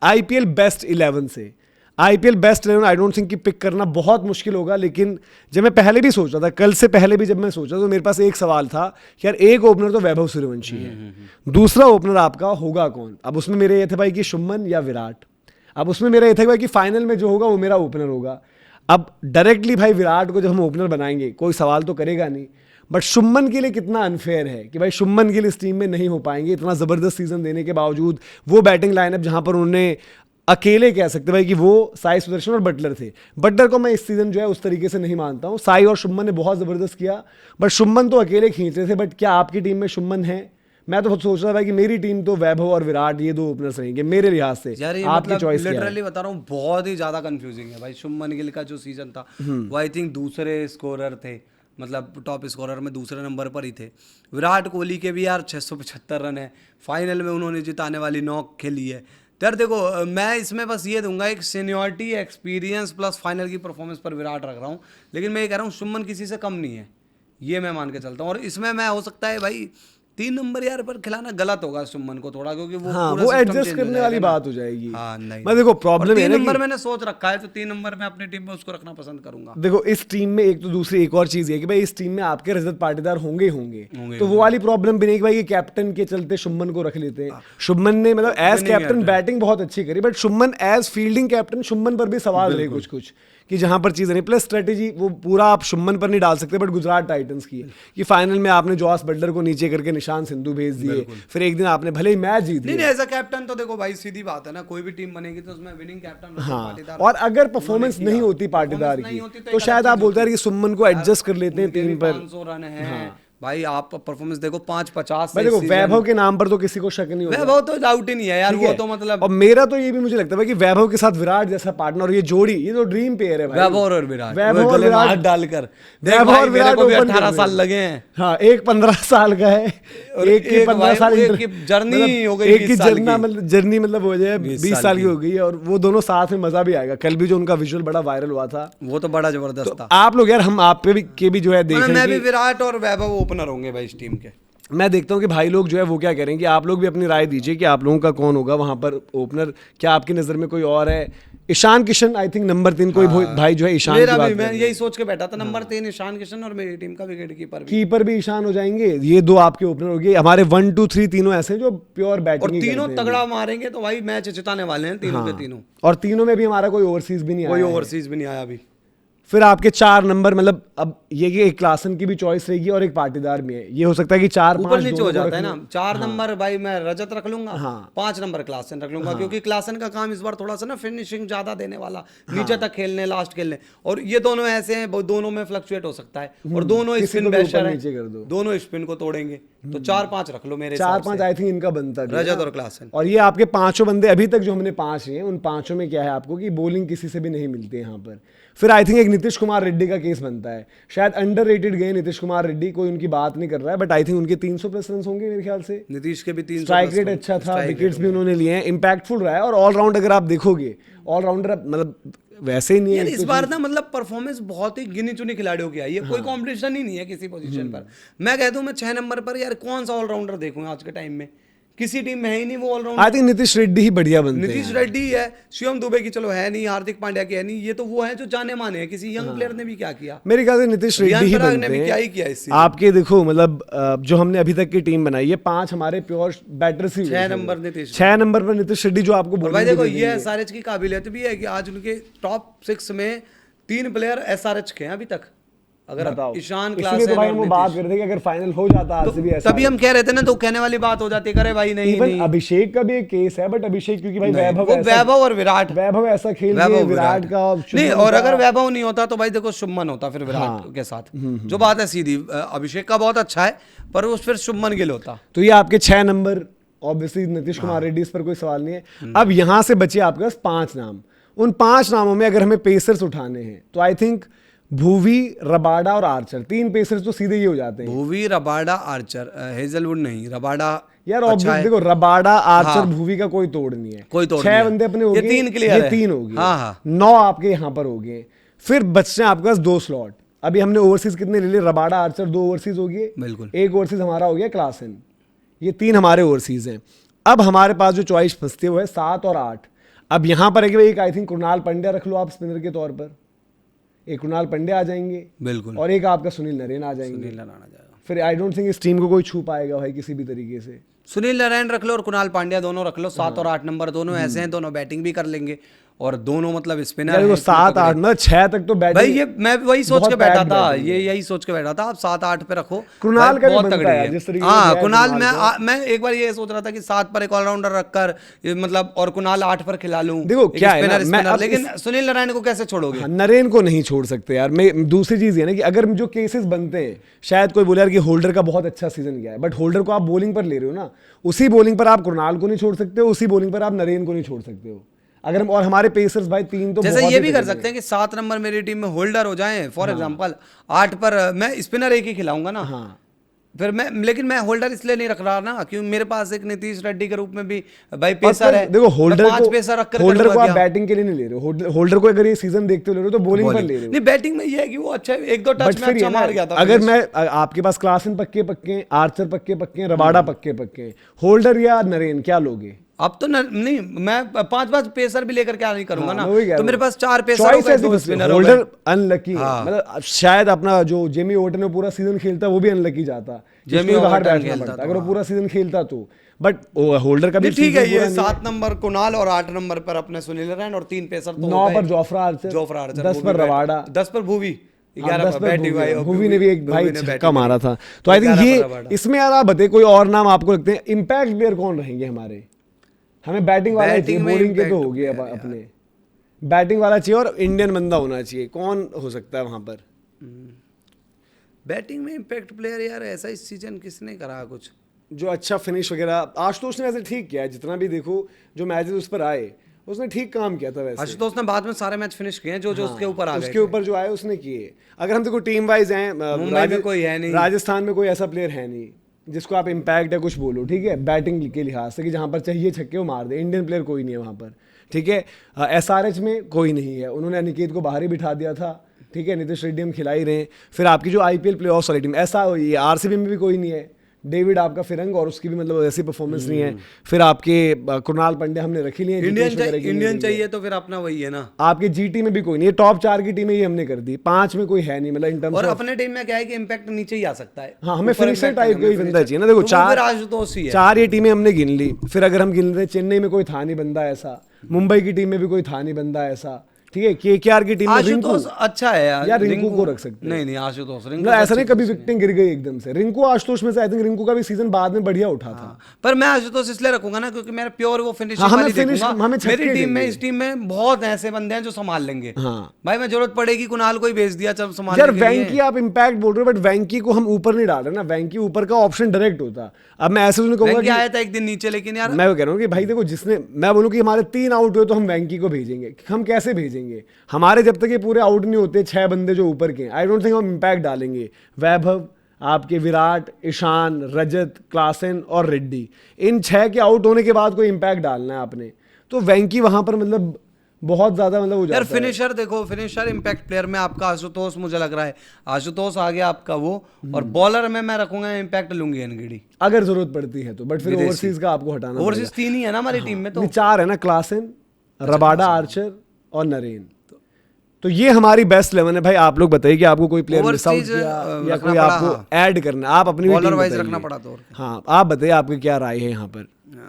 IPL best 11 से, IPL best 11 I don't think कि pick करना बहुत मुश्किल होगा। लेकिन जब मैं पहले भी सोचा था, कल से पहले भी जब मैं सोचा तो मेरे पास एक सवाल था कि यार एक ओपनर तो वैभव सूर्यवंशी है, दूसरा ओपनर आपका होगा कौन। अब उसमें मेरे ये थे भाई कि शुभमन या विराट। अब उसमें मेरा ये था भाई कि फाइनल में जो होगा वो मेरा ओपनर होगा। अब डायरेक्टली भाई विराट को जब हम ओपनर बनाएंगे कोई सवाल तो करेगा नहीं, बट शुभमन के लिए कितना अनफेयर है कि भाई शुभमन के लिए इस टीम में नहीं हो पाएंगे इतना ज़बरदस्त सीजन देने के बावजूद। वो बैटिंग लाइनअप जहां पर उन्होंने अकेले कह सकते भाई कि वो साई सुदर्शन और बटलर थे। बटलर को मैं इस सीजन जो है उस तरीके से नहीं मानता हूँ। साई और शुभमन ने बहुत ज़बरदस्त किया, बट शुभमन तो अकेले खींच रहे थे। बट क्या आपकी टीम में शुभमन है? मैं तो सोच रहा था कि मेरी टीम तो वैभव और विराट ये दो ओपनर्स रहेंगे मेरे लिहाज से। आपकी चॉइस क्या है? लिटरली बता रहा हूँ, बहुत ही ज्यादा कंफ्यूजिंग है भाई। शुभमन गिल का जो सीजन था वो आई थिंक दूसरे स्कोरर थे, मतलब टॉप स्कोरर में दूसरे नंबर पर ही थे। विराट कोहली के भी यार 675 रन है, फाइनल में उन्होंने जिताने वाली नॉक खेली है। तो यार देखो, मैं इसमें बस ये दूंगा एक सीनियरिटी, एक्सपीरियंस प्लस फाइनल की परफॉर्मेंस पर विराट रख रहा हूँ। लेकिन मैं ये कह रहा हूँ शुभमन किसी से कम नहीं है, ये मैं मान के चलता हूँ। और इसमें मैं हो सकता है भाई 3 नंबर यार पर खिलाना गलत होगा शुभमन को थोड़ा, क्योंकि वो हाँ, वो एडजस्ट करने वाली बात हो जाएगी। हाँ नहीं, मैं देखो प्रॉब्लम है 3 नंबर मैंने सोच रखा है, तो 3 नंबर मैं अपनी टीम में उसको रखना पसंद करूंगा। देखो इस टीम में एक तो दूसरी एक और चीज है कि भाई इस टीम में आपके रजत पाटीदार होंगे तो वो वाली प्रॉब्लम भी नहीं कि भाई ये कैप्टन के चलते शुभमन को रख लेते हैं। शुभमन ने मतलब एज कैप्टन बैटिंग बहुत अच्छी करी, but Shubman as fielding captain Shubman पर भी सवाल रहे कुछ कि जहां पर चीज़ें नहीं। प्लस स्ट्रेटेजी वो पूरा आप शुभमन पर नहीं डाल सकते, बट गुजरात टाइटंस की है कि फाइनल में आपने जॉस बटलर को नीचे करके निशान सिंधु भेज दिए, फिर एक दिन आपने भले ही मैच जीत लिया। नहीं एज अ कैप्टन तो देखो भाई सीधी बात है ना, कोई भी टीम बनेगी तो उसमें विनिंग कैप्टन। हाँ, और अगर परफॉर्मेंस नहीं होती पाटीदार की तो शायद आप बोलते हैं कि सुमन को एडजस्ट कर लेते हैं टीम पर। 500 रन है भाई, आप परफॉर्मेंस देखो 550। देखो वैभव के नाम पर तो किसी को शक नहीं होता, वैभव तो डाउट ही नहीं है यार, वो तो मतलब। और मेरा तो ये भी मुझे लगता है कि वैभव के साथ विराट जैसा पार्टनर और ये जोड़ी, ये तो ड्रीम पेयर है भाई। वैभव और विराट, वैभव और विराट डालकर, वैभव और विराट को 18 साल लगे हैं। हाँ, एक 15 साल का है, एक की 15 साल जर्नी हो गई, एक की जर्नी मतलब हो जाए 20 साल की हो गई है, और वो दोनों साथ में मजा भी आएगा। कल भी जो उनका विजुअल बड़ा वायरल हुआ था वो तो बड़ा जबरदस्त था। आप लोग यार हम आप पे भी जो है देखें, मैं भी विराट और वैभव ओपनर होंगे भाई इस टीम के। मैं देखता हूँ कि भाई लोग जो है वो क्या करेंगे। आप लोग भी अपनी राय दीजिए कि आप लोगों का कौन होगा वहां पर ओपनर। क्या आपकी नजर में कोई और है? Ishan Kishan I think number 3 कोई भाई जो है ईशान मेरा भी, मैं यही सोच के बैठा था नंबर 3 ईशान किशन, और मेरी टीम का विकेट कीपर भी ईशान हो जाएंगे। ये दो आपके ओपनर हो गए। हमारे 1 2 3 तीनों ऐसे जो प्योर बैटिंग, और तीनों तगड़ा मारेंगे तो भाई मैच जिताने वाले हैं तीनों के तीनों। और तीनों में भी हमारा कोई ओवरसीज भी नहीं आया, कोई ओवरसीज भी नहीं आया अभी। फिर आपके 4 नंबर, मतलब अब ये कि एक क्लासन की भी चॉइस रहेगी और एक पाटीदार भी है। ये हो सकता है कि 4 5 नीचे हो जाता है ना। 4 नंबर भाई मैं रजत रख लूंगा, 5 नंबर क्लासन रख लूंगा, क्योंकि क्लासन का काम इस बार थोड़ा सा ना फिनिशिंग ज्यादा देने वाला, नीचे तक खेलने, लास्ट खेलने। और ये दोनों ऐसे हैं, दोनों में फ्लक्चुएट हो सकता है, और दोनों स्पिन बैशर हैं, दोनों स्पिन को तोड़ेंगे। तो 4-5 रख लो मेरे 4-5 आई थिंक इनका बनता है, रजत और क्लासन। और ये आपके 5 बंदे अभी तक जो हमने 5 हैं, उन 5 में क्या है आपको कि बॉलिंग किसी से भी नहीं मिलती है यहाँ पर। फिर आई थिंक एक नीतीश कुमार रेड्डी का केस बनता है। शायद अंडररेटेड गए नीतीश कुमार रेड्डी, कोई उनकी बात नहीं कर रहा है, बट आई थिंक उनके 300 प्लस रन होंगे मेरे ख्याल से। नीतीश के भी 300, स्ट्राइक रेट अच्छा था, विकेट्स भी उन्होंने लिए हैं, इंपैक्टफुल रहा है। और ऑलराउंड अगर आप देखोगे, ऑलराउंडर मतलब वैसे ही नहीं है इस बार ना, मतलब परफॉर्मेंस बहुत ही गिनी चुनी खिलाड़ियों की आई है। कोई कंपटीशन ही नहीं है किसी पोजीशन पर। मैं कह दूं मैं 6 नंबर पर यार कौन सा ऑलराउंडर देखूं आज के टाइम में, किसी टीम में है ही नहीं वो all-rounder. I think Nitish Reddy ही बढ़िया बनते हैं। नीतीश रेड्डी है, शिवम दुबे की चलो है नहीं, हार्दिक पांड्या की है नहीं, ये तो वो है जो जाने माने हैं। किसी यंग प्लेयर ने भी क्या किया, मेरे ख्याल से नीतीश रेड्डी ही बनते हैं। क्या ही किया इससे। आपके देखो मतलब जो हमने अभी तक की टीम बनाई है, 5 हमारे प्योर बैटर्स ही। 6 नंबर नीतीश, 6 नंबर पर नीतीश रेड्डी जो आपको भाई देखो ये एसआरएच की काबिलियत भी है कि आज उनके टॉप 6 में 3 प्लेयर एसआरएच के हैं अभी तक। अगर ईशान क्लास तो भाई हम वो बात कर रहे थे कि अगर फाइनल हो जाता आरसीबी ऐसा, तभी हम कह रहे थे ना, तो कहने वाली बात हो जाती है, करे भाई नहीं। अभिषेक का भी एक केस है, बट अभिषेक क्योंकि भाई वैभव और विराट, वैभव ऐसा खेल रहे हैं, विराट का नहीं। और अगर वैभव नहीं होता तो भाई देखो शुभमन होता फिर विराट के साथ, जो बात है सीधी। अभिषेक का बहुत अच्छा है, पर वो फिर शुभमन गिल होता। तो ये आपके 6 नंबर ऑब्वियसली नीतीश कुमार रेड्डी, इस पर कोई सवाल नहीं है। अब यहां से बचे आपके पास 5 नाम। उन 5 नामों में अगर हमें पेसर्स उठाने हैं तो आई थिंक भुवी, रबाडा और आर्चर, 3 पेसर्स तो सीधे ही हो जाते हैं। भुवी, रबाडा, आर्चर, हेजलवुड नहीं, रबाडा यार ऑब्वियसली देखो रबाडा, आर्चर, भुवी का कोई तोड़ नहीं है, कोई तोड़ 6 बंदे अपने हो गए, ये 3 क्लियर है, ये 3 हो गए, 9 आपके यहाँ पर हो गए। फिर बचते हैं आपके पास 2 स्लॉट। अभी हमने ओवरसीज कितने ले लिए? रबाडा, आर्चर 2 ओवरसीज हो गए, बिल्कुल। एक ओवरसीज हमारा हो गया क्लासन। ये 3 हमारे ओवरसीज हैं। अब हमारे पास जो चॉइस फंसती है वो है 7 और 8। अब यहाँ पर है कि भाई एक आई थिंक कृणाल पंड्या रख लो आप स्पिनर के तौर पर, एक कृणाल पंड्या आ जाएंगे बिल्कुल, और एक आपका सुनील नरेन आ जाएंगे। सुनील नारायण आ जाएगा। फिर आई डोंट थिंक इस टीम को कोई छू पाएगा भाई किसी भी तरीके से। सुनील नारायण रख लो और कुणाल पांड्या दोनों रख लो, 7 और 8 नंबर दोनों ऐसे हैं, दोनों बैटिंग भी कर लेंगे और दोनों मतलब स्पिनर यार वो 7-8 मतलब 6 तक तो बैटिंग भाई, ये मैं वही सोच बहुत के बैठा packed था, बैटिंग है। यही सोच के बैठा था। आप 7-8 पे रखो, कृणाल भाई का भी बहुत बनता तगड़ी है, है। जिस तरीके से हाँ है कुणाल, कृणाल मैं एक बार ये सोच रहा था कि 7 पर एक ऑलराउंडर रखकर मतलब और कुणाल 8 पर खिला लूं। देखो क्या है ना, मैं अब लेकिन सुनील नारायण को कैसे छोड़ोगे? हाँ, नरेन को नहीं छोड़ सकते यार। मैं दूसरी चीज ये ना कि अगर जो केसेस बनते हैं, शायद कोई बोले यार कि होल्डर का बहुत अच्छा सीजन गया है, बट होल्डर को आप बॉलिंग पर ले रहे हो ना, उसी बॉलिंग पर आप कृणाल को नहीं छोड़ सकते हो, उसी बॉलिंग पर आप नरेन को नहीं छोड़ सकते हो। अगर हम, और हमारे पेसर्स भाई 3 तो जैसे बहुत ये ही भी कर तगड़े सकते हैं कि 7 नंबर मेरी टीम में होल्डर हो जाएं फॉर एग्जांपल, 8 पर मैं स्पिनर एक ही खिलाऊंगा ना। हाँ। फिर मैं, लेकिन मैं होल्डर इसलिए नहीं रख रहा ना क्योंकि मेरे पास एक नीतीश रेड्डी के रूप में भी भाई पेसर है। देखो होल्डर 5 पेसर रखकर होल्डर को आप क्या? बैटिंग के लिए नहीं ले रहे हो, होल्डर को अगर ये सीजन देखते हो ले रहे हो तो बॉलिंग पर ले रहे हो। नहीं, बैटिंग में ये है कि वो अच्छा 1-2 बट टच में फिर अच्छा ये ना, मार गया था। अगर मैं आपके पास क्लासन पक्के पक्के, आर्चर पक्के पक्के, रबाडा पक्के पक्के, होल्डर या नरेन क्या लोगे? अब तो नहीं, मैं 5-5 पेसर भी लेकर क्या नहीं करूंगा ना, मैं वही कह तो रहा मेरे हूँ। पास 4 पेसर Choice हो गए, ऐसी 2 बस, स्पिनर हो होल्डर गए। अनलकी है। हाँ। मतलब शायद अपना जो जेमी ओटन पूरा सीजन खेलता वो भी अनलकी जाता, जेमी उसको बाहर ओटन बैठना खेलता पड़ता तो, अगर वो पूरा सीजन खेलता तो। बट होल्डर का भी नहीं, ठीक है, season ये पूरा नहीं है। 7 नंबर कुणाल और 8 नंबर पर अपने सुनील नारायण और 3 पेसर तो 9 पर जोफ्रा आर्चर, जोफ्रा आर्चर, 10 पर रबाडा, 10 पर भूवी, 11 10 पर पर बैटिंग भाई, भूवी ने भी एक भाई भूवी ने छक्का बैटिंग मारा करी। था। तो आई थिंक 11 ये पर रबाडा। इसमें यार आप बताइए कोई और नाम आपको लगते हैं इम्पैक्ट प्लेयर कौन रहेंगे हमारे? हमें बैटिंग वाला चाहिए, बैटिंग में बॉलिंग के तो impact हो गए अब player यार। अपने। बैटिंग वाला चाहिए और इंडियन बंदा होना चाहिए। कौन हो सकता है वहां पर? बैटिंग में इम्पैक्ट प्लेयर यार, ऐसा इस सीजन किसने करा कुछ जो अच्छा फिनिश वगैरह? आशुतोष ने वैसे ठीक किया है, जितना भी देखो जो मैचेस उस पर आए उसने ठीक काम किया था वैसे। आशुतोष ने बाद में सारे मैच फिनिश किए हैं जो उसके ऊपर आ गए उसके ऊपर जो आए उसने किए। अगर हम देखो टीम वाइज हैं, मुंबई में कोई है नहीं, राजस्थान में कोई ऐसा प्लेयर है नहीं जिसको आप इम्पैक्ट या कुछ बोलो, ठीक है, बैटिंग के लिहाज से कि जहां पर चाहिए छक्के वो मार दे। इंडियन प्लेयर कोई नहीं है वहां पर, ठीक है। SRH में कोई नहीं है, उन्होंने अनिकेत को बाहर ही बिठा दिया था, ठीक है। नीतीश रेड्डी हम खिला ही रहे हैं। फिर आपकी जो IPL प्ले ऑफ वाली टीम, ऐसा RCB में भी कोई नहीं है, डेविड आपका फिरंग, और उसकी भी मतलब ऐसी परफॉर्मेंस नहीं है। फिर आपके कृणाल पंड्या हमने रखी ली है। इंडियन चाहिए तो फिर अपना वही है ना। आपके GT में भी कोई नहीं है, टॉप 4 की टीमें ये हमने कर दी, 5 में कोई है नहीं मतलब इन टर्म्स और ऑफ। अपने टीम में क्या है कि इम्पैक्ट नीचे ही आ सकता है। हाँ, हमें ऊपर फिनिशर impact टाइप का ही हमें बंदा finisher। चाहिए ना। देखो तो वो 4 फिर आशुतोष ही है। 4 ये टीमें हमने गिन ली। फिर अगर हम गिन रहे, चेन्नई में कोई था नहीं बंदा ऐसा, मुंबई की टीम में भी कोई था नहीं बंदा ऐसा, ठीक है। KKR की टीम में रिंकू, आशुतोष अच्छा है यार रिंकू को रख सकते हैं। नहीं आशुतोष मतलब ऐसा नहीं कभी विकेटें गिर गई एकदम से। रिंकू आशुतोष में से आई थिंक रिंकू का भी सीजन बाद में बढ़िया उठा था। पर मैं आशुतोष इसलिए रखूंगा ना क्योंकि मेरा प्योर वो फिनिशिंग हाँ, हमें वाली finish- देखूंगा। हमें छक्के मेरी टीम में, चाहिए। इस टीम में बहुत ऐसे बंदे हैं जो संभाल लेंगे। हाँ भाई मैं जरूरत पड़ेगी कुणाल को ही भेज दिया जब संभालने यार, के लिए। वैंकी आप इम्पैक्ट बोल रहे हो, बट वैंकी को हम ऊपर नहीं डाल रहे ना। वैंकी ऊपर का ऑप्शन डायरेक्ट होता। अब मैं ऐसे कहूंगा वैंकी कि आया था एक दिन नीचे, लेकिन यार मैं वो कह रहा हूँ कि भाई देखो, जिसने, मैं बोलूँ कि हमारे 3 आउट हुए तो हम वैंकी को भेजेंगे। हम कैसे भेजेंगे? हमारे जब तक ये पूरे आउट नहीं होते 6 बंदे जो ऊपर के, आई डोंट थिंक हम इम्पैक्ट डालेंगे। वैभव, आपके विराट, ईशान, रजत, क्लासन और रेड्डी, इन 6 के आउट होने के बाद कोई इम्पैक्ट डालना है आपने, तो वैंकी वहां पर मतलब बहुत ज्यादा मतलब हो यार जाता है। फिनिशर देखो, फिनिशर इम्पैक्ट प्लेयर में आपका आशुतोष मुझे लग रहा है। आशुतोष आ गया आपका वो, और बॉलर में मैं रखूंगा इम्पैक्ट लूंगी एनगिडी अगर जरूरत पड़ती है तो। बट फिर ओवरसीज का आपको हटाना ओवरसीज 3 ही है ना हमारी टीम में। तो 4 है ना, क्लासन, रबाडा, आर्चर और नरेन। तो ये हमारी बेस्ट 11 है भाई। आप लोग बताइए कि आपको कोई प्लेयर मिस आउट किया या कोई आपको ऐड करना है, आप अपनी बॉलर वाइज रखना पड़ा तो। हाँ, आप बताइए आपकी क्या राय है यहाँ पर।